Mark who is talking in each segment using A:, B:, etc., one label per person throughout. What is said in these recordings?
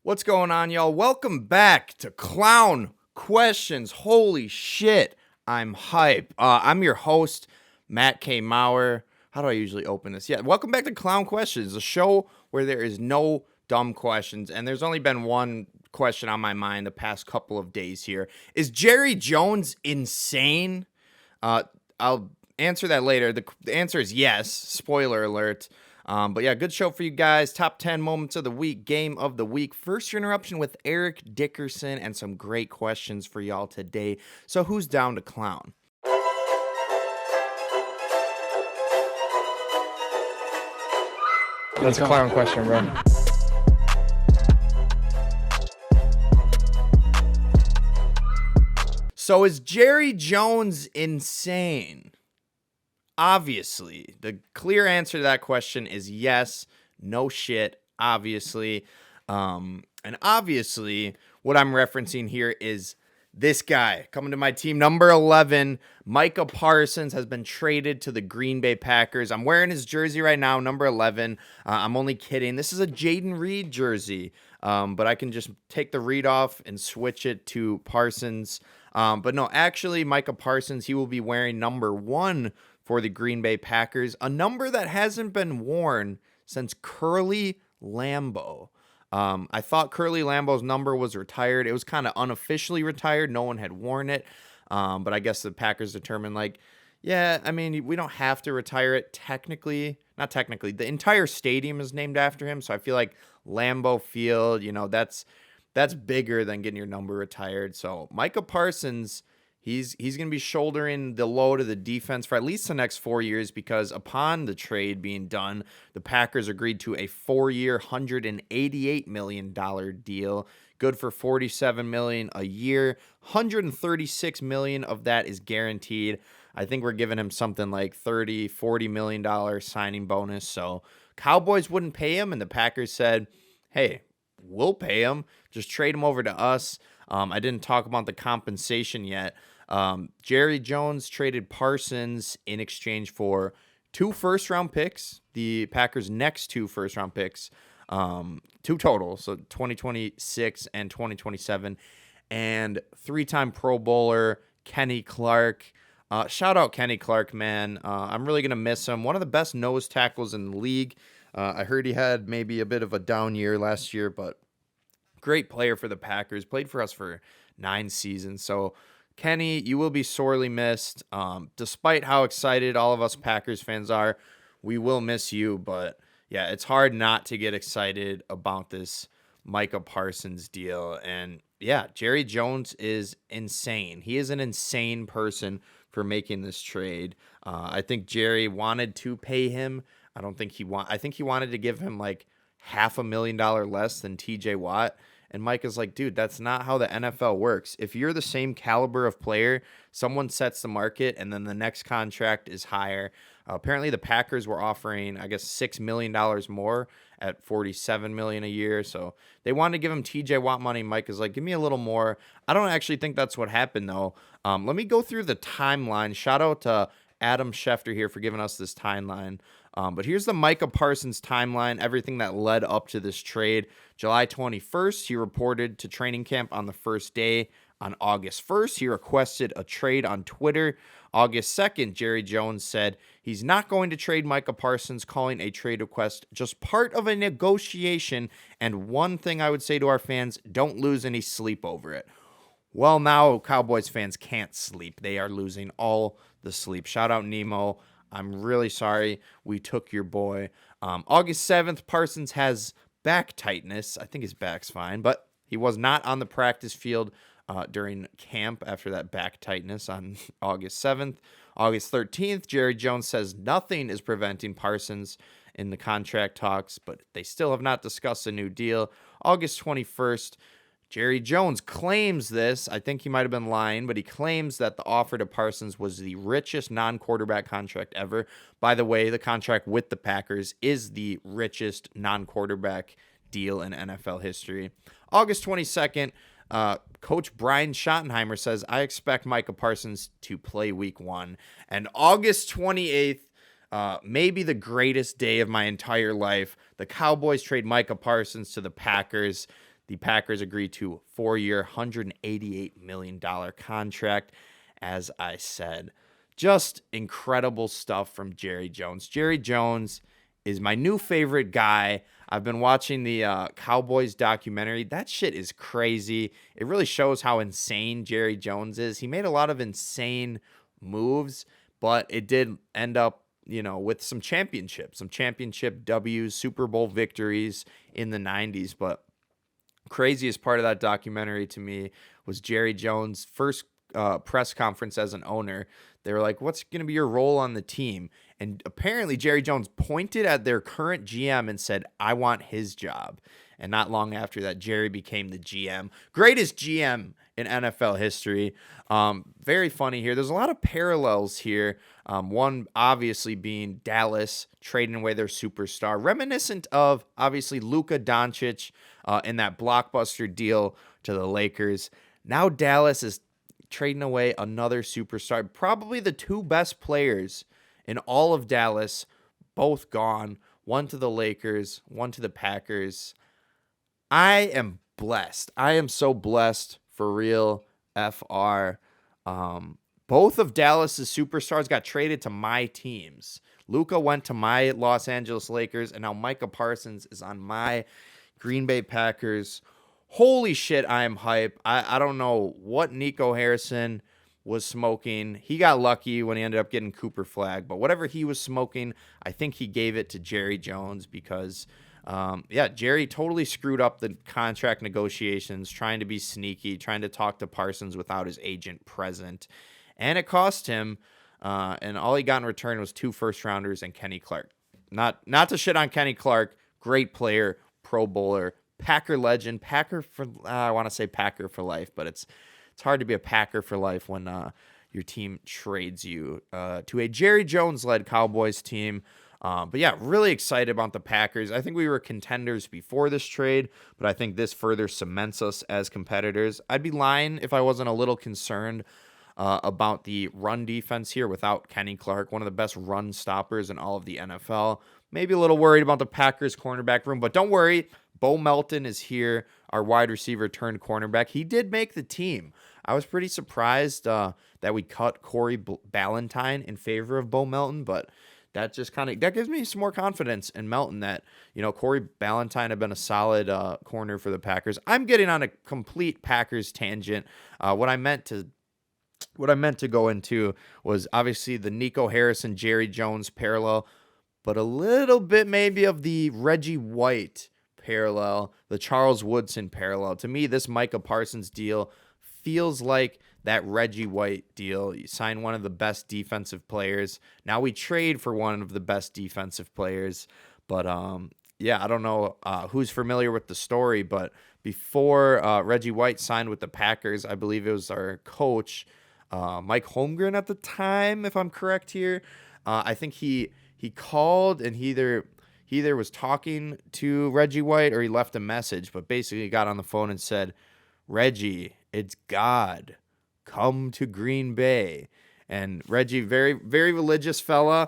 A: What's going on, y'all? Welcome back to Clown Questions. Holy shit, I'm hype. I'm your host, Matt K. Maurer. How do I usually open this? Yeah, welcome back to Clown Questions, a show where there is no dumb questions, and there's only been one question on my mind the past couple of days here. Is Jerry Jones insane? I'll answer that later. The answer is yes. Spoiler alert. But yeah, good show for you guys. Top 10 moments of the week, game of the week. First interruption with Eric Dickerson and some great questions for y'all today. So who's down to clown?
B: That's a clown question, bro.
A: So is Jerry Jones insane? Obviously, the clear answer to that question is yes. No shit, obviously. And obviously, what I'm referencing here is this guy coming to my team, number 11, Micah Parsons, has been traded to the Green Bay Packers. I'm wearing his jersey right now, number 11. I'm only kidding. This is a Jaden Reed jersey, but I can just take the Reed off and switch it to Parsons. But no, actually, Micah Parsons, he will be wearing number 1 for the Green Bay Packers, a number that hasn't been worn since Curly Lambeau. I thought Curly Lambeau's number was retired. It was kind of unofficially retired. No one had worn it. But I guess the Packers determined, yeah, I mean, we don't have to retire it technically. Not technically. The entire stadium is named after him. So I feel like Lambeau Field, that's bigger than getting your number retired. So Micah Parsons, he's going to be shouldering the load of the defense for at least the next 4 years, because upon the trade being done, the Packers agreed to a 4-year, $188 million deal, good for $47 million a year. $136 million of that is guaranteed. I think we're giving him something like $30-40 million signing bonus. So Cowboys wouldn't pay him, and the Packers said, hey, we'll pay him. Just trade him over to us. I didn't talk about the compensation yet. Jerry Jones traded Parsons in exchange for 2 first-round picks, the Packers' next 2 first-round picks, 2 total, so 2026 and 2027, and 3-time Pro Bowler Kenny Clark. Shout out Kenny Clark, man. I'm really going to miss him. One of the best nose tackles in the league. I heard he had maybe a bit of a down year last year, but great player for the Packers. Played for us for 9 seasons. So, Kenny, you will be sorely missed. Despite how excited all of us Packers fans are, we will miss you. But, yeah, it's hard not to get excited about this Micah Parsons deal. And, yeah, Jerry Jones is insane. He is an insane person for making this trade. I think Jerry wanted to pay him. I think he wanted to give him like $500,000 less than TJ Watt. And Mike is like, dude, that's not how the NFL works. If you're the same caliber of player, someone sets the market and then the next contract is higher. Apparently the Packers were offering, I guess, $6 million more at $47 million a year. So they wanted to give him TJ Watt money. Mike is like, give me a little more. I don't actually think that's what happened, though. Let me go through the timeline. Shout out to Adam Schefter here for giving us this timeline. But here's the Micah Parsons timeline, everything that led up to this trade. July 21st, he reported to training camp on the first day. On August 1st, he requested a trade on Twitter. August 2nd, Jerry Jones said he's not going to trade Micah Parsons, calling a trade request just part of a negotiation. And one thing I would say to our fans, don't lose any sleep over it. Well, now Cowboys fans can't sleep. They are losing all the sleep. Shout out Nemo. I'm really sorry we took your boy. August 7th, Parsons has back tightness. I think his back's fine, but he was not on the practice field during camp after that back tightness on August 7th. August 13th, Jerry Jones says nothing is preventing Parsons in the contract talks, but they still have not discussed a new deal. August 21st, Jerry Jones claims this. I think he might have been lying, but he claims that the offer to Parsons was the richest non-quarterback contract ever. By the way, the contract with the Packers is the richest non-quarterback deal in NFL history. August 22nd, Coach Brian Schottenheimer says, I expect Micah Parsons to play week 1. And August 28th, maybe the greatest day of my entire life, the Cowboys trade Micah Parsons to the Packers. the Packers agreed to a 4-year, $188 million contract. As I said, just incredible stuff from Jerry Jones. Jerry Jones is my new favorite guy. I've been watching the Cowboys documentary. That shit is crazy. It really shows how insane Jerry Jones is. He made a lot of insane moves, but it did end up, with some championship W's, Super Bowl victories in the 90s. But craziest part of that documentary to me was Jerry Jones' first press conference as an owner. They were like, what's going to be your role on the team? And apparently Jerry Jones pointed at their current GM and said, I want his job. And not long after that, Jerry became the GM. Greatest GM in NFL history. Very funny here. There's a lot of parallels here. One obviously being Dallas trading away their superstar, reminiscent of obviously Luka Doncic in that blockbuster deal to the Lakers. Now Dallas is trading away another superstar, probably the two best players in all of Dallas, both gone. One to the Lakers, one to the Packers. I am blessed. I am so blessed, for real, FR. Both of Dallas's superstars got traded to my teams. Luka went to my Los Angeles Lakers, and now Micah Parsons is on my Green Bay Packers. Holy shit, I am hype. I don't know what Nico Harrison was smoking. He got lucky when he ended up getting Cooper Flag, but whatever he was smoking, I think he gave it to Jerry Jones because, Jerry totally screwed up the contract negotiations, trying to be sneaky, trying to talk to Parsons without his agent present, and it cost him, and all he got in return was 2 first-rounders and Kenny Clark. Not to shit on Kenny Clark, great player, Pro Bowler, Packer legend, I want to say Packer for life, but it's hard to be a Packer for life when your team trades you to a Jerry Jones-led Cowboys team. But yeah, really excited about the Packers. I think we were contenders before this trade, but I think this further cements us as competitors. I'd be lying if I wasn't a little concerned about the run defense here without Kenny Clark, one of the best run stoppers in all of the NFL. Maybe a little worried about the Packers cornerback room, but don't worry. Bo Melton is here, our wide receiver turned cornerback. He did make the team. I was pretty surprised that we cut Corey Ballentine in favor of Bo Melton, but that just that gives me some more confidence in Melton that, Corey Ballentine had been a solid corner for the Packers. I'm getting on a complete Packers tangent. What I meant to go into was obviously the Nico Harrison, Jerry Jones parallel, but a little bit maybe of the Reggie White parallel, the Charles Woodson parallel. To me, this Micah Parsons deal feels like that Reggie White deal. You sign one of the best defensive players. Now we trade for one of the best defensive players. But I don't know who's familiar with the story, but before Reggie White signed with the Packers, I believe it was our coach, Mike Holmgren at the time, if I'm correct here. I think he called and he either was talking to Reggie White or he left a message, but basically he got on the phone and said, Reggie, it's God. Come to Green Bay. And Reggie, very, very religious fella.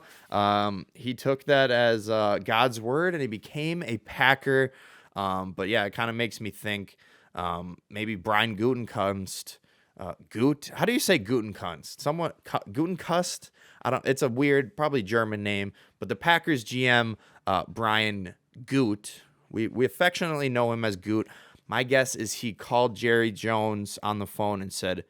A: He took that as God's word and he became a Packer. But yeah, it kind of makes me think maybe Brian Gutekunst. How do you say Gutekunst? Somewhat Gutekunst? It's a weird, probably German name, but the Packers GM, Brian Goot, we affectionately know him as Goot. My guess is he called Jerry Jones on the phone and said,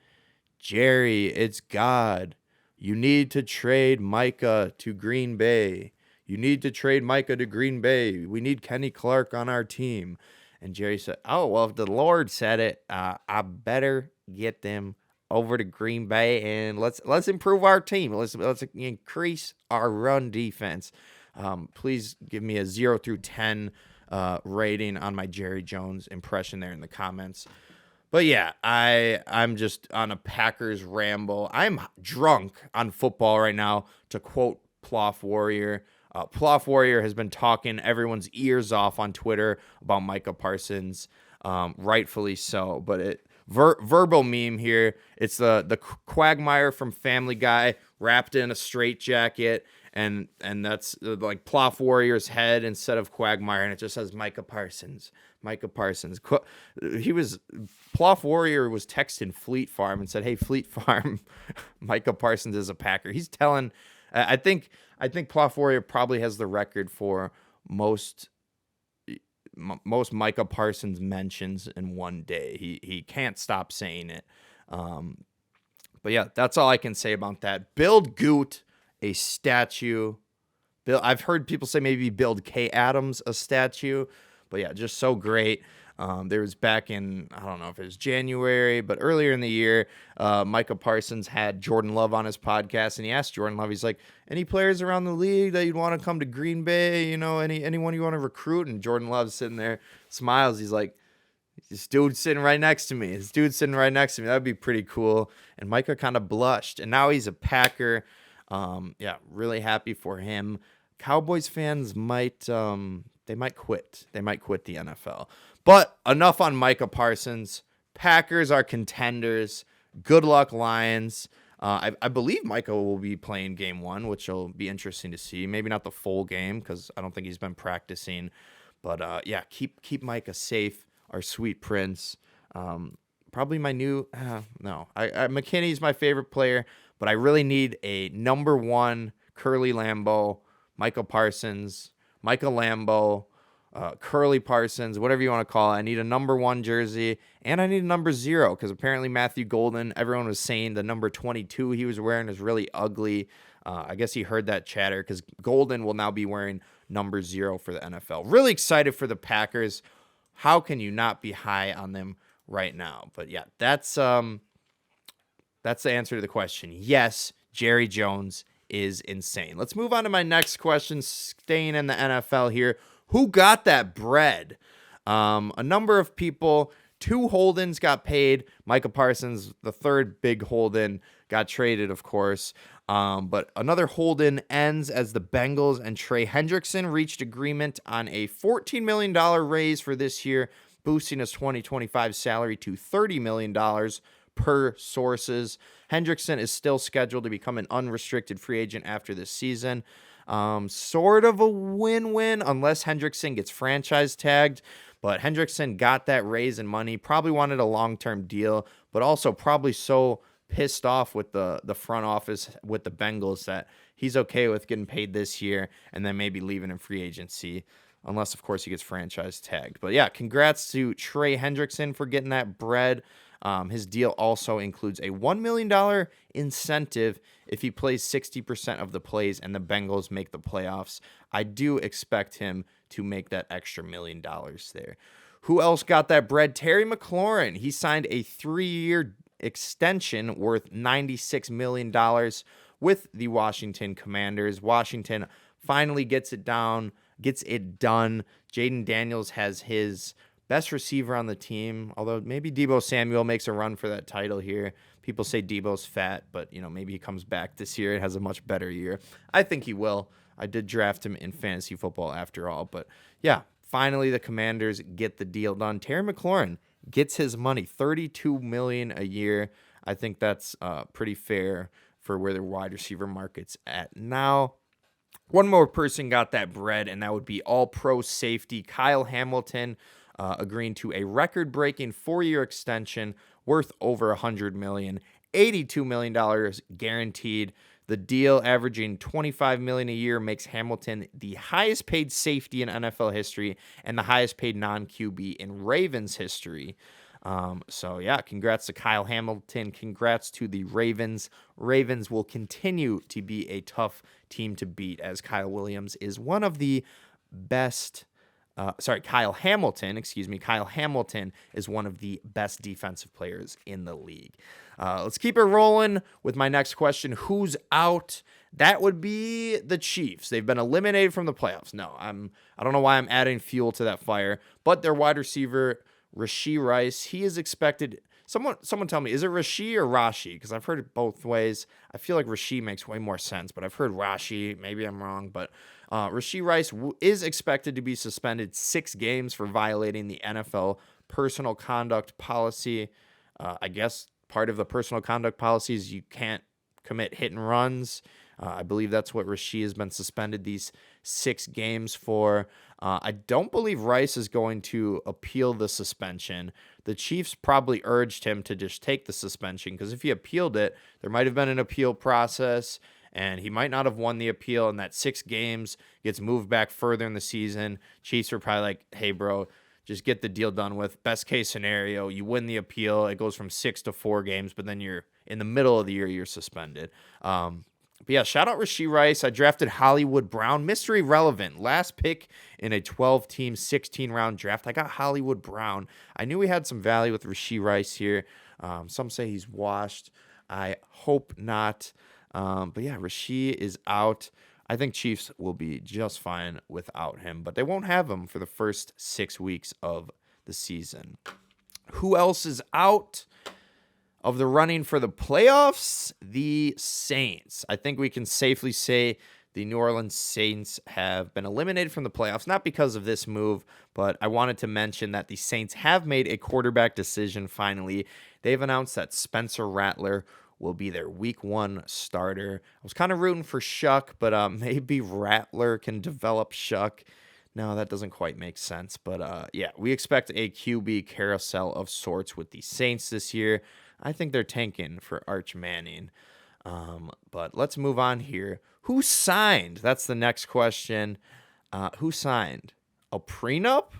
A: Jerry, it's God. You need to trade Micah to Green Bay. You need to trade Micah to Green Bay. We need Kenny Clark on our team. And Jerry said, oh, well, if the Lord said it, I better get them over to Green Bay and let's improve our team. Let's increase our run defense. Please give me a 0 through 10 rating on my Jerry Jones impression there in the comments. But yeah, I'm just on a Packers ramble. I'm drunk on football right now, to quote Ploff Warrior. Ploff Warrior has been talking everyone's ears off on Twitter about Micah Parsons, rightfully so. But verbal meme here. It's the Quagmire from Family Guy wrapped in a straitjacket, and that's like Ploff Warrior's head instead of Quagmire, and it just says Micah Parsons. Micah Parsons. Pluff Warrior was texting Fleet Farm and said, "Hey, Fleet Farm, Micah Parsons is a Packer." He's telling. I think Pluff Warrior probably has the record for most Micah Parsons mentions in one day. He can't stop saying it. But yeah, that's all I can say about that. Build Goot a statue. I've heard people say maybe build K Adams a statue. But yeah, just so great. There was back in, I don't know if it was January, but earlier in the year, Micah Parsons had Jordan Love on his podcast, and he asked Jordan Love, he's like, any players around the league that you'd want to come to Green Bay, anyone you want to recruit? And Jordan Love's sitting there, smiles. He's like, this dude's sitting right next to me. That'd be pretty cool. And Micah kind of blushed, and now he's a Packer. Yeah, really happy for him. Cowboys fans might quit. They might quit the NFL. But enough on Micah Parsons. Packers are contenders. Good luck, Lions. I believe Micah will be playing game 1, which will be interesting to see. Maybe not the full game because I don't think he's been practicing. But yeah, keep Micah safe. Our sweet prince. Probably my new. No, McKinney's my favorite player, but I really need a number 1 Curly Lambeau, Michael Parsons, Michael Lambeau, Curly Parsons, whatever you want to call it. I need a number 1 jersey, and I need a number 0 because apparently Matthew Golden, everyone was saying the number 22 he was wearing is really ugly. I guess he heard that chatter because Golden will now be wearing number 0 for the NFL. Really excited for the Packers. How can you not be high on them right now? But yeah, that's the answer to the question. Yes, Jerry Jones is insane. Let's move on to my next question, staying in the NFL here. Who got that bread? A number of people, 2 Holdens got paid. Micah Parsons, the third big Holden, got traded, of course. But another Holden ends as the Bengals and Trey Hendrickson reached agreement on a $14 million raise for this year, boosting his 2025 salary to $30 million per sources. Hendrickson is still scheduled to become an unrestricted free agent after this season. Sort of a win-win unless Hendrickson gets franchise tagged. But Hendrickson got that raise in money, probably wanted a long-term deal, but also probably so pissed off with the front office with the Bengals that he's okay with getting paid this year and then maybe leaving in free agency, unless, of course, he gets franchise tagged. But yeah, congrats to Trey Hendrickson for getting that bread. His deal also includes a $1 million incentive if he plays 60% of the plays and the Bengals make the playoffs. I do expect him to make that extra $1 million there. Who else got that bread? Terry McLaurin. He signed a 3-year extension worth $96 million with the Washington Commanders. Washington finally gets it done. Jaden Daniels has his best receiver on the team, although maybe Deebo Samuel makes a run for that title here. People say Deebo's fat, but maybe he comes back this year and has a much better year. I think he will. I did draft him in fantasy football after all. But yeah, finally the Commanders get the deal done. Terry McLaurin gets his money, $32 million a year. I think that's pretty fair for where the wide receiver market's at now. One more person got that bread, and that would be all-pro safety Kyle Hamilton, agreeing to a record-breaking 4-year extension worth over $100 million, $82 million guaranteed. The deal, averaging $25 million a year, makes Hamilton the highest-paid safety in NFL history and the highest-paid non-QB in Ravens history. So, yeah, congrats to Kyle Hamilton. Congrats to the Ravens. Ravens will continue to be a tough team to beat, as Kyle Hamilton is one of the best defensive players in the league. Let's keep it rolling with my next question. Who's out? That would be the Chiefs. They've been eliminated from the playoffs. No, I don't know why I'm adding fuel to that fire, but their wide receiver, Rashee Rice, he is expected. Someone tell me, is it Rashee or Rashi? Because I've heard it both ways. I feel like Rashee makes way more sense, but I've heard Rashi. Maybe I'm wrong, but Rashee Rice is expected to be suspended 6 games for violating the NFL personal conduct policy. I guess part of the personal conduct policy is you can't commit hit and runs. I believe that's what Rashee has been suspended these 6 games for. I don't believe Rice is going to appeal the suspension. The Chiefs probably urged him to just take the suspension because if he appealed it, there might have been an appeal process and he might not have won the appeal, and that 6 games gets moved back further in the season. Chiefs were probably like, hey, bro, just get the deal done with. Best case scenario, you win the appeal. It goes from 6 to 4 games, but then you're in the middle of the year, you're suspended. But yeah, shout out Rashee Rice. I drafted Hollywood Brown. Mystery relevant. Last pick in a 12-team, 16-round draft. I got Hollywood Brown. I knew we had some value with Rashee Rice here. Some say he's washed. I hope not. But yeah, Rashee is out. I think Chiefs will be just fine without him, but they won't have him for the first 6 weeks of the season. Who else is out of the running for the playoffs? The Saints. I think we can safely say the New Orleans Saints have been eliminated from the playoffs, not because of this move, but I wanted to mention that the Saints have made a quarterback decision finally. They've announced that Spencer Rattler will be their week 1 starter. I was kind of rooting for Shuck, but maybe Rattler can develop Shuck. No, that doesn't quite make sense. But yeah, we expect a QB carousel of sorts with the Saints this year. I think they're tanking for Arch Manning. But let's move on here. Who signed? That's the next question. Who signed? A prenup?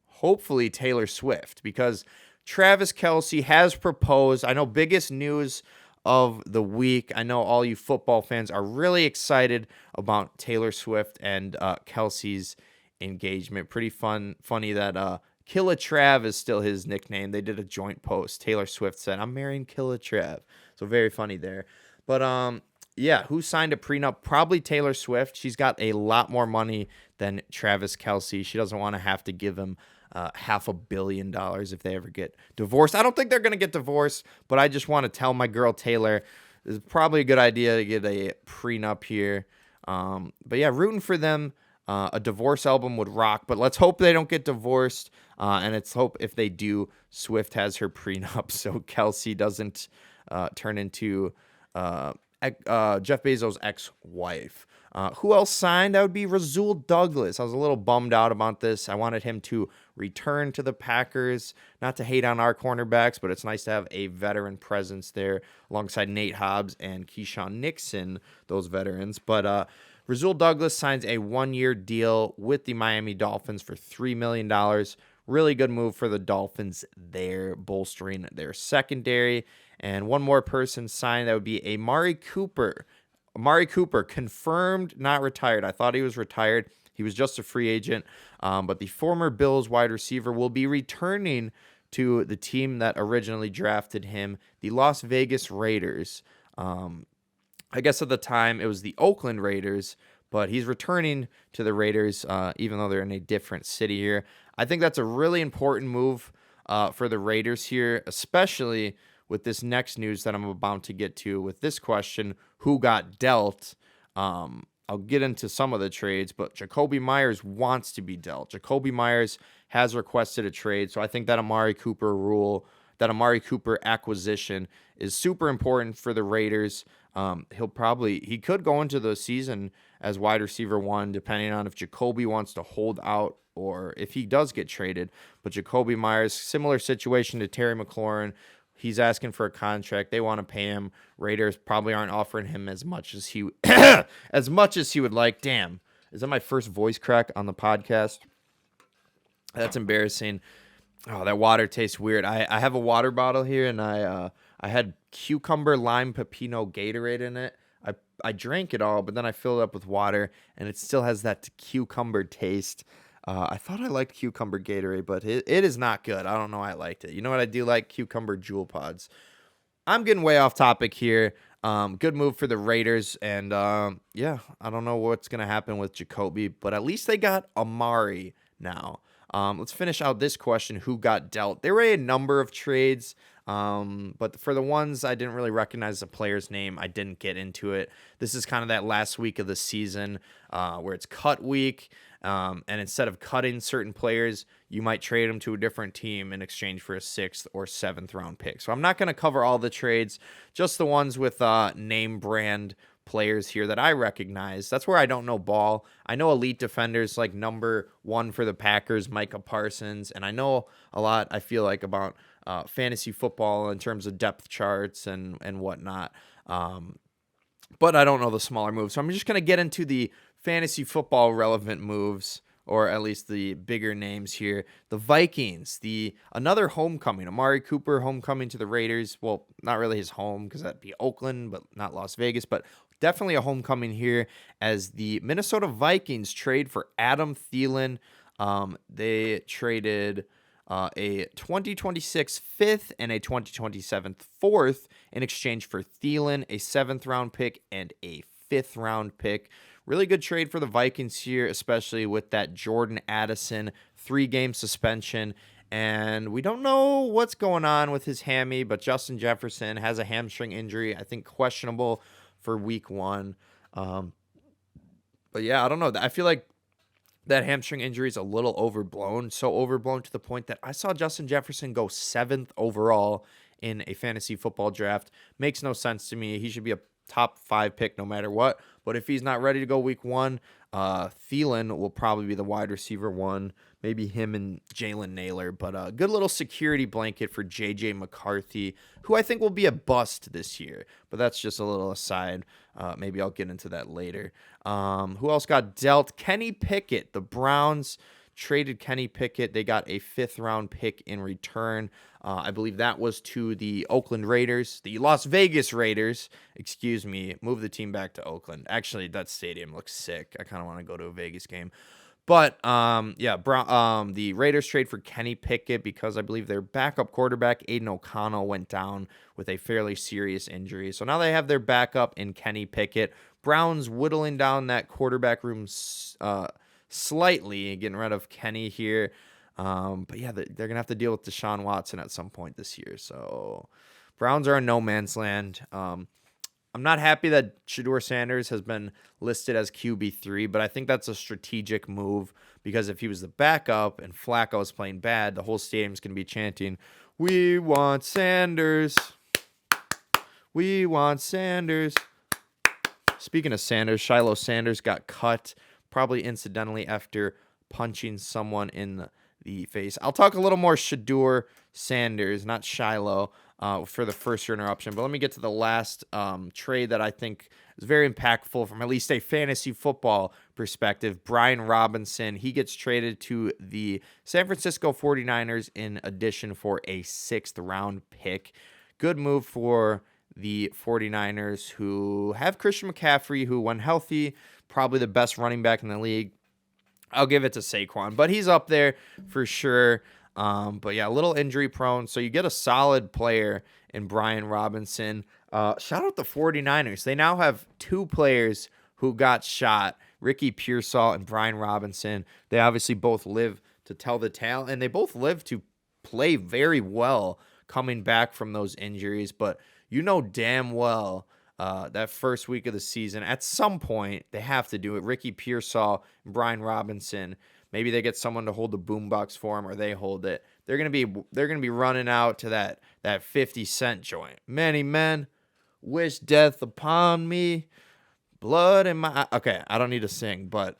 A: Hopefully Taylor Swift, because Travis Kelce has proposed. I know biggest news of the week. I know all you football fans are really excited about Taylor Swift and Kelce's engagement. Pretty funny that Killa Trav is still his nickname. They did a joint post. Taylor Swift said, "I'm marrying Killa Trav." So very funny there. But yeah, who signed a prenup? Probably Taylor Swift. She's got a lot more money than Travis Kelce. She doesn't want to have to give him $500 million if they ever get divorced. I don't think they're going to get divorced, but I just want to tell my girl Taylor, it's probably a good idea to get a prenup here. But yeah, rooting for them. A divorce album would rock, but let's hope they don't get divorced. And let's hope if they do, Swift has her prenup so Kelce doesn't turn into Jeff Bezos' ex-wife. Who else signed? That would be Rasul Douglas. I was a little bummed out about this. I wanted him to return to the Packers. Not to hate on our cornerbacks, but it's nice to have a veteran presence there alongside Nate Hobbs and Keyshawn Nixon, those veterans. But Rasul Douglas signs a 1-year deal with the Miami Dolphins for $3 million. Really good move for the Dolphins there, bolstering their secondary. And one more person signed, that would be Amari Cooper. Amari Cooper, confirmed, not retired. I thought he was retired. He was just a free agent. But the former Bills wide receiver will be returning to the team that originally drafted him, the Las Vegas Raiders. I guess at the time it was the Oakland Raiders, but he's returning to the Raiders, even though they're in a different city here. I think that's a really important move for the Raiders here, especially with this next news that I'm about to get to with this question, who got dealt? I'll get into some of the trades, but Jacoby Myers wants to be dealt. Jacoby Myers has requested a trade, so I think that Amari Cooper acquisition is super important for the Raiders. He could go into the season as wide receiver 1, depending on if Jacoby wants to hold out or if he does get traded. But Jacoby Myers, similar situation to Terry McLaurin. He's asking for a contract. They want to pay him. Raiders probably aren't offering him as much as he would like. Damn, is that my first voice crack on the podcast? That's embarrassing. Oh, that water tastes weird. I have a water bottle here, and I had cucumber, lime, pepino, Gatorade in it. I drank it all, but then I filled it up with water, and it still has that cucumber taste. I thought I liked cucumber Gatorade, but it is not good. I don't know why I liked it. You know what I do like? Cucumber Jewel Pods. I'm getting way off topic here. Good move for the Raiders. And yeah, I don't know what's going to happen with Jacoby, but at least they got Amari now. Let's finish out this question. Who got dealt? There were a number of trades, but for the ones I didn't really recognize the player's name, I didn't get into it. This is kind of that last week of the season where it's cut week. And instead of cutting certain players, you might trade them to a different team in exchange for a 6th or 7th round pick. So I'm not going to cover all the trades, just the ones with name brand players here that I recognize. That's where I don't know ball. I know elite defenders like number 1 for the Packers, Micah Parsons, and I know a lot, I feel like, about fantasy football in terms of depth charts and whatnot. But I don't know the smaller moves. So I'm just going to get into the fantasy football relevant moves, or at least the bigger names here. The Vikings, another homecoming. Amari Cooper homecoming to the Raiders. Well, not really his home because that'd be Oakland, but not Las Vegas. But definitely a homecoming here as the Minnesota Vikings trade for Adam Thielen. They traded a 2026 fifth and a 2027 fourth in exchange for Thielen, a 7th-round pick, and a 5th-round pick. Really good trade for the Vikings here, especially with that Jordan Addison 3-game suspension. And we don't know what's going on with his hammy, but Justin Jefferson has a hamstring injury, I think questionable for week 1. But yeah, I don't know. I feel like that hamstring injury is a little overblown, so overblown to the point that I saw Justin Jefferson go 7th overall in a fantasy football draft. Makes no sense to me. He should be a top 5 pick no matter what. But if he's not ready to go week 1, Thielen will probably be the wide receiver 1. Maybe him and Jalen Naylor. But a good little security blanket for J.J. McCarthy, who I think will be a bust this year. But that's just a little aside. Maybe I'll get into that later. Who else got dealt? Kenny Pickett. The Browns traded Kenny Pickett. They got a 5th-round pick in return. I believe that was to the Oakland Raiders, the Las Vegas Raiders, excuse me, move the team back to Oakland. Actually, that stadium looks sick. I kind of want to go to a Vegas game. But, the Raiders trade for Kenny Pickett because I believe their backup quarterback, Aiden O'Connell, went down with a fairly serious injury. So now they have their backup in Kenny Pickett. Browns whittling down that quarterback room slightly, getting rid of Kenny here. But yeah, they're going to have to deal with Deshaun Watson at some point this year. So Browns are in no man's land. I'm not happy that Shedeur Sanders has been listed as QB3, but I think that's a strategic move because if he was the backup and Flacco was playing bad, the whole stadium's going to be chanting, "We want Sanders. We want Sanders." Speaking of Sanders, Shiloh Sanders got cut, probably incidentally after punching someone in the face. I'll talk a little more Shedeur Sanders, not Shiloh, for the first interruption. But let me get to the last trade that I think is very impactful from at least a fantasy football perspective. Brian Robinson, he gets traded to the San Francisco 49ers in addition for a 6th-round pick. Good move for the 49ers, who have Christian McCaffrey, who, when healthy, probably the best running back in the league. I'll give it to Saquon, but he's up there for sure. But yeah, a little injury prone. So you get a solid player in Brian Robinson. Shout out the 49ers. They now have 2 players who got shot, Ricky Pearsall and Brian Robinson. They obviously both live to tell the tale, and they both live to play very well coming back from those injuries. But you know damn well that first week of the season, at some point, they have to do it. Ricky Pearsall and Brian Robinson, maybe they get someone to hold the boombox for them, or they hold it. They're gonna be running out to that 50 Cent joint. Many men wish death upon me, blood in my. Okay, I don't need to sing, but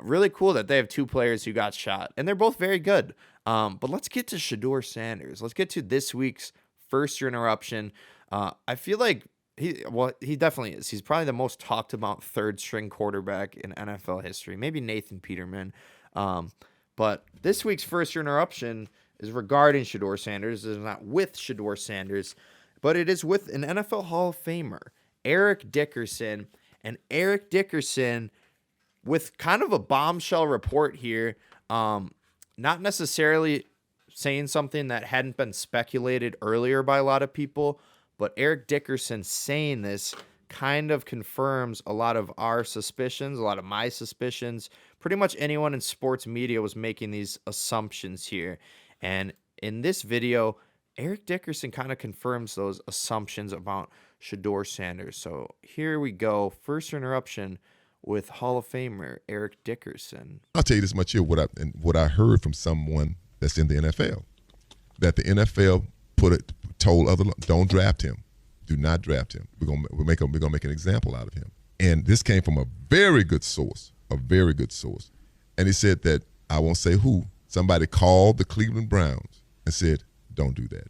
A: really cool that they have 2 players who got shot, and they're both very good. But let's get to Shedeur Sanders. Let's get to this week's first interruption. I feel like he definitely is. He's probably the most talked about 3rd-string quarterback in NFL history. Maybe Nathan Peterman. But this week's first interruption is regarding Shedeur Sanders. It is not with Shedeur Sanders, but it is with an NFL Hall of Famer, Eric Dickerson. And Eric Dickerson, with kind of a bombshell report here, not necessarily saying something that hadn't been speculated earlier by a lot of people, but Eric Dickerson saying this kind of confirms a lot of our suspicions, a lot of my suspicions. Pretty much anyone in sports media was making these assumptions here. And in this video, Eric Dickerson kind of confirms those assumptions about Shedeur Sanders. So here we go. First interruption with Hall of Famer Eric Dickerson.
B: I'll tell you this much here, what I heard from someone that's in the NFL, that the NFL told other, don't draft him. Do not draft him. We're gonna make an example out of him. And this came from a very good source, And he said that, I won't say who, somebody called the Cleveland Browns and said, don't do that.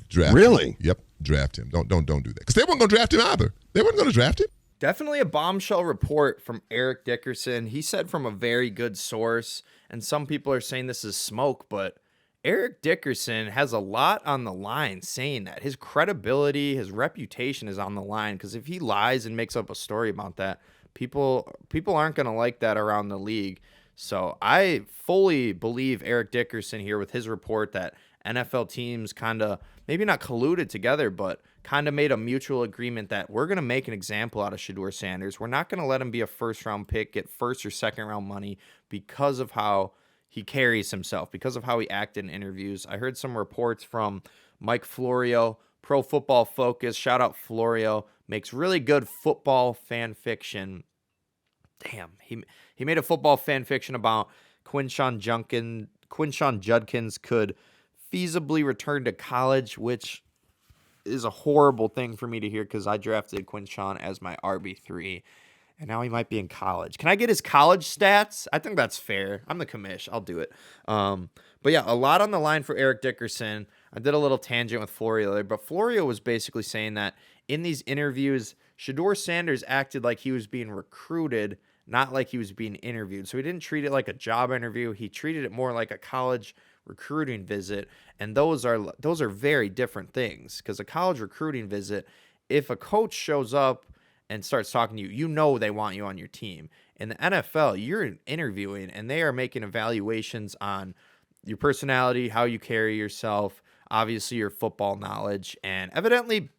B: Draft
C: Really?
B: him. Yep, draft him. Don't do that. Because they weren't going to draft him either. They weren't going to draft him.
A: Definitely a bombshell report from Eric Dickerson. He said from a very good source, and some people are saying this is smoke, but Eric Dickerson has a lot on the line saying that. His credibility, his reputation is on the line, because if he lies and makes up a story about that, people aren't going to like that around the league. So I fully believe Eric Dickerson here with his report that NFL teams kind of, maybe not colluded together, but kind of made a mutual agreement that we're going to make an example out of Shedeur Sanders. We're not going to let him be a first-round pick, get first or second-round money because of how he carries himself, because of how he acted in interviews. I heard some reports from Mike Florio, Pro Football Focus. Shout out Florio. Makes really good football fan fiction. Damn, he made a football fan fiction about Quinshon Judkins could feasibly return to college, which is a horrible thing for me to hear because I drafted Quinshon as my RB3, and now he might be in college. Can I get his college stats? I think that's fair. I'm the commish. I'll do it. But yeah, a lot on the line for Eric Dickerson. I did a little tangent with Florio there, but Florio was basically saying that in these interviews, Shedeur Sanders acted like he was being recruited, not like he was being interviewed. So he didn't treat it like a job interview. He treated it more like a college recruiting visit, and those are very different things, because a college recruiting visit, if a coach shows up and starts talking to you, you know they want you on your team. In the NFL, you're interviewing, and they are making evaluations on your personality, how you carry yourself, obviously your football knowledge, and evidently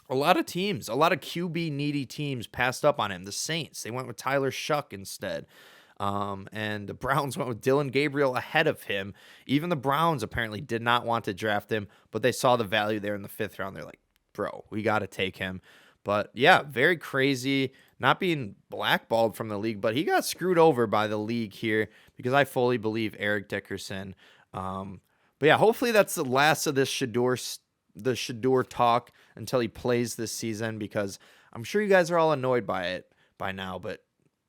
A: a lot of QB needy teams passed up on him. The Saints, they went with Tyler Shuck instead. And the Browns went with Dylan Gabriel ahead of him. Even the Browns apparently did not want to draft him, but they saw the value there in the 5th round. They're like, bro, we got to take him. But yeah, very crazy, not being blackballed from the league, but he got screwed over by the league here, because I fully believe Eric Dickerson. But yeah, hopefully that's the last of this Shedeur talk until he plays this season, because I'm sure you guys are all annoyed by it by now. But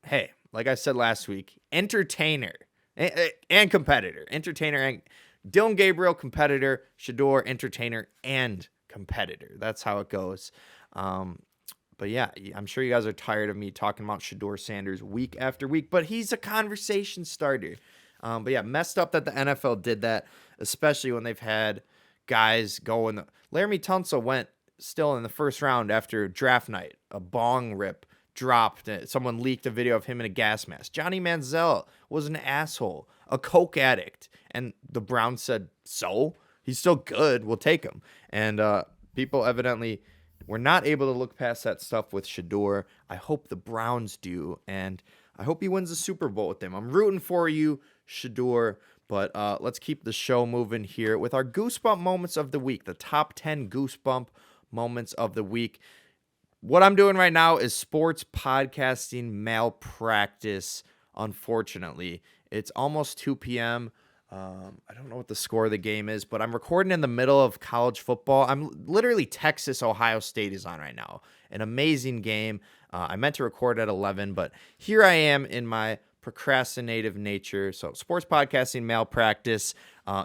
A: hey, like I said last week, entertainer and competitor. Entertainer and Dylan Gabriel, competitor. Shedeur, entertainer and competitor. That's how it goes. But yeah, I'm sure you guys are tired of me talking about Shedeur Sanders week after week, but he's a conversation starter. But yeah, messed up that the NFL did that, especially when they've had guys going. Laramie Tunsil went still in the 1st round after draft night. A bong rip dropped. Someone leaked a video of him in a gas mask. Johnny Manziel was an asshole, a coke addict, and the Browns said, so he's still good, we'll take him. And people evidently were not able to look past that stuff with Shedeur. I hope the Browns do, and I hope he wins the Super Bowl with them. I'm rooting for you, Shedeur. But let's keep the show moving here with our Goosebump moments of the week, the top 10 Goosebump moments of the week. What I'm doing right now is sports podcasting malpractice, unfortunately. It's almost 2 p.m. I don't know what the score of the game is, but I'm recording in the middle of college football. I'm literally Texas-Ohio State is on right now. An amazing game. I meant to record at 11, but here I am in my procrastinative nature. So sports podcasting malpractice.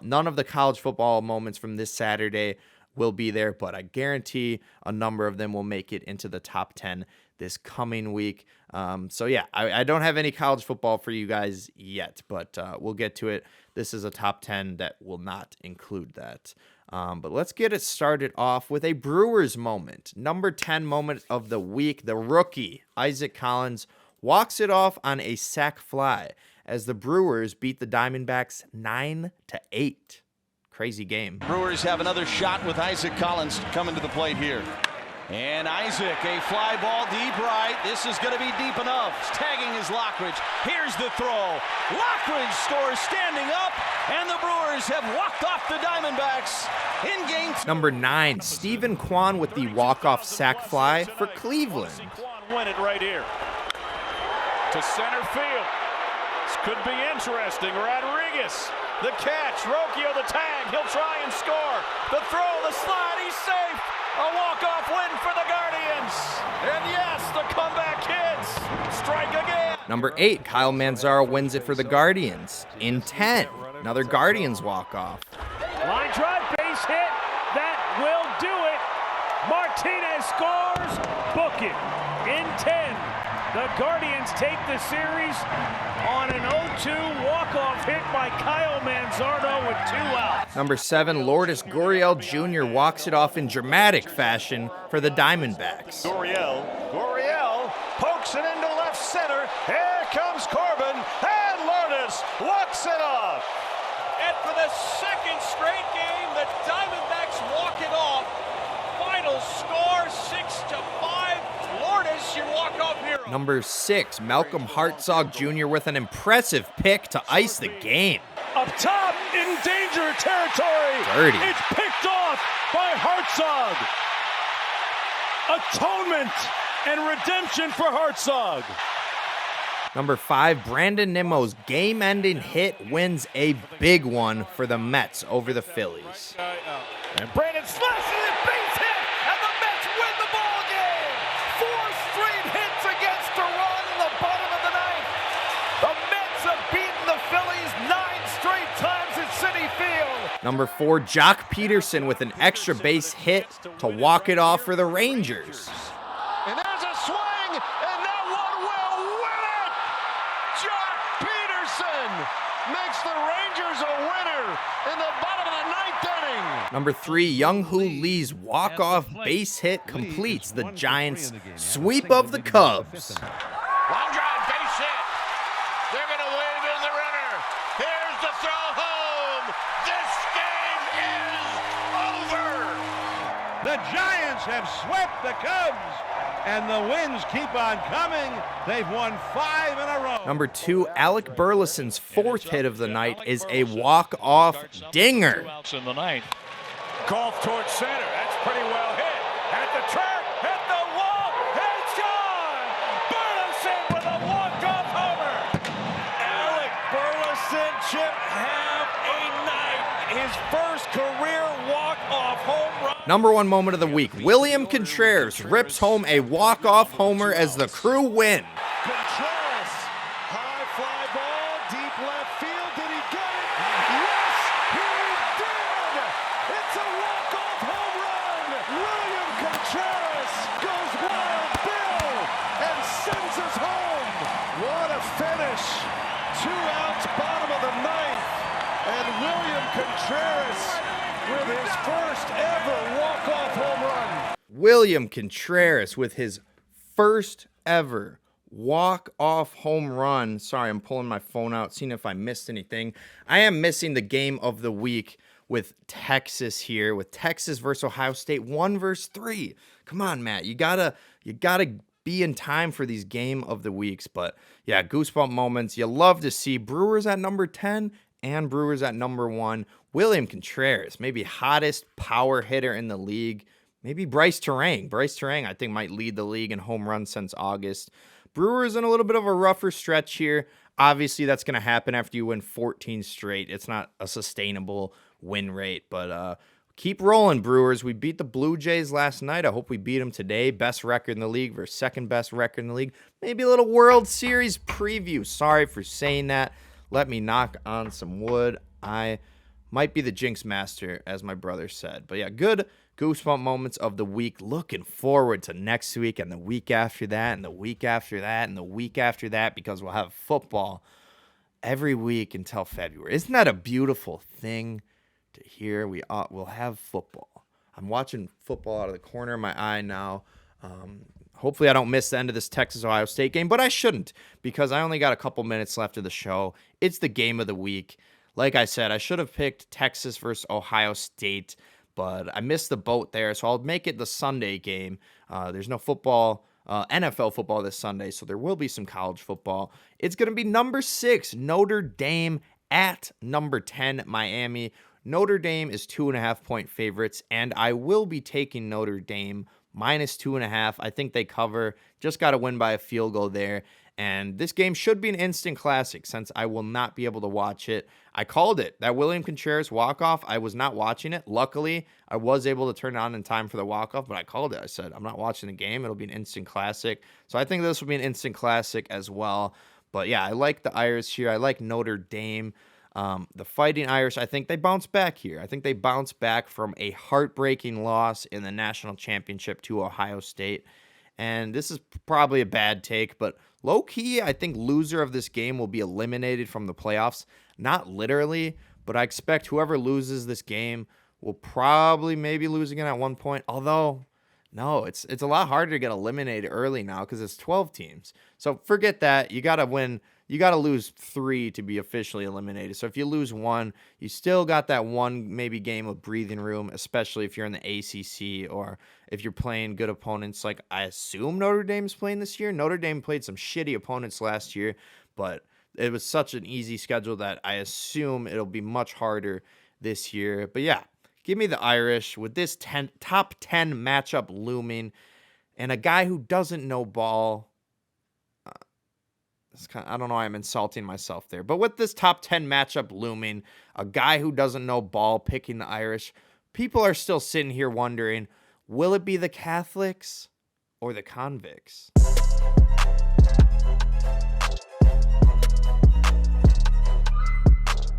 A: None of the college football moments from this Saturday will be there, but I guarantee a number of them will make it into the top 10 this coming week. So yeah, I don't have any college football for you guys yet, but we'll get to it. This is a top 10 that will not include that. But let's get it started off with a Brewers moment. Number 10 moment of the week. The rookie, Isaac Collins, walks it off on a sac fly as the Brewers beat the Diamondbacks 9-8. Crazy game.
D: Brewers have another shot with Isaac Collins coming to the plate here. And Isaac, a fly ball deep right. This is going to be deep enough. Tagging is Lockridge. Here's the throw. Lockridge scores standing up, and the Brewers have walked off the Diamondbacks in game 2.
A: Number 9, Stephen Kwan with the walk-off sac fly for Cleveland.
E: Kwan win it right here. To center field. This could be interesting. Rodriguez, the catch. Rocchio, the tag. He'll try and score. The throw, the slide. He's safe. A walk-off win for the Guardians. And yes, the comeback hits. Strike again.
A: Number 8, Kyle Manzaro wins it for the Guardians. In 10, another Guardians walk-off.
E: Line drive, base hit. That will do it. Martinez scores. Book it. In 10, the Guardians take the series on an 0-2 walk-off hit by Kyle Manzardo with 2 outs.
A: Number 7, Lourdes Gurriel Jr. walks it off in dramatic fashion for the Diamondbacks.
D: Gurriel pokes it into left center. Here comes Corbin, and Lourdes walks it off.
E: And for the second straight game, the Diamondbacks walk it off. Final score 6-5. Lourdes, your walk-off hero.
A: Number 6, Malcolm Hartzog Jr. with an impressive pick to ice the game.
E: Up top, in danger territory.
A: Dirty.
E: It's picked off by Hartzog. Atonement and redemption for Hartzog.
A: Number 5, Brandon Nimmo's game-ending hit wins a big one for the Mets over the Phillies.
E: And Brandon slashes it, base hit, and the Mets win the ball game. 4 straight hits against a run in the bottom of the ninth. The Mets have beaten the Phillies 9 straight times at Citi Field.
A: Number 4, Jock Peterson with an extra base hit to walk it off for the Rangers.
D: And there's a swing, and that one will win it! Jock Peterson makes the Rangers a winner in the bottom of the ninth inning.
A: Number 3, Young-Hoo Lee's walk-off base hit completes the Giants' sweep of the Cubs.
D: Long drive, base hit. They're going to wave in the runner. Here's the throw home. This game is over.
C: The Giants have swept the Cubs, and the wins keep on coming. They've won 5 in a row.
A: Number 2, Alec Burleson's 4th hit of the night is a walk-off dinger.
E: 2 outs in the ninth. Golf towards center. That's pretty well hit. At the track, hit the wall. It's gone. Burleson with a walk-off homer. Alec Burleson, Chip, have a night. His first career walk-off home run.
A: Number 1 moment of the week, William Contreras rips home a walk-off homer as the Crew win.
D: Contreras, high fly ball, deep left field. Did he get it? Yes, he did. It's a walk-off home run. William Contreras goes wild Bill and sends us home. What a finish. 2 outs, bottom of the ninth. And William Contreras with his first ever walk-off home run.
A: William Contreras with his first ever walk-off home run. Sorry, I'm pulling my phone out, seeing if I missed anything. I am missing the game of the week with Texas here, with Texas versus Ohio State, 1-3. Come on, Matt, you gotta be in time for these game of the weeks. But yeah, goosebump moments. You love to see Brewers at number 10 and Brewers at number 1. William Contreras, maybe hottest power hitter in the league. Maybe Bryce Terang. Bryce Terang, I think, might lead the league in home runs since August. Brewers in a little bit of a rougher stretch here. Obviously, that's going to happen after you win 14 straight. It's not a sustainable win rate, but keep rolling, Brewers. We beat the Blue Jays last night. I hope we beat them today. Best record in the league versus second best record in the league. Maybe a little World Series preview. Sorry for saying that. Let me knock on some wood. I might be the jinx master, as my brother said. But yeah, good goosebump moments of the week. Looking forward to next week and the week after that and the week after that and the week after that, because we'll have football every week until February. Isn't that a beautiful thing to hear? We'll have football. I'm watching football out of the corner of my eye now. Hopefully I don't miss the end of this Texas-Ohio State game, but I shouldn't, because I only got a couple minutes left of the show. It's the game of the week. Like I said, I should have picked Texas versus Ohio State, but I missed the boat there, so I'll make it the Sunday game. There's no football, NFL football this Sunday, so there will be some college football. It's going to be number 6, Notre Dame at number 10, Miami. Notre Dame is 2.5-point favorites, and I will be taking Notre Dame minus 2.5. I think they cover. Just got to win by a field goal there. And this game should be an instant classic since I will not be able to watch it I called it. That William Contreras walk-off, I was not watching it. Luckily, I was able to turn it on in time for the walk-off, but I called it. I said, I'm not watching the game. It'll be an instant classic. So I think this will be an instant classic as well. But yeah, I like the Irish here. I like Notre Dame. The Fighting Irish, I think they bounce back here. I think they bounce back from a heartbreaking loss in the national championship to Ohio State. And this is probably a bad take, but low-key, I think loser of this game will be eliminated from the playoffs. Not literally, but I expect whoever loses this game will probably maybe lose again at one point. Although, no, it's a lot harder to get eliminated early now because it's 12 teams. So forget that. You got to win. You got to lose 3 to be officially eliminated. So if you lose 1, you still got that one maybe game of breathing room, especially if you're in the ACC or if you're playing good opponents. Like I assume Notre Dame's playing this year. Notre Dame played some shitty opponents last year, but it was such an easy schedule that I assume it'll be much harder this year. But yeah, give me the Irish with this top 10 matchup looming and a guy who doesn't know ball. I don't know why I'm insulting myself there. But with this top 10 matchup looming, a guy who doesn't know ball picking the Irish, people are still sitting here wondering, will it be the Catholics or the convicts?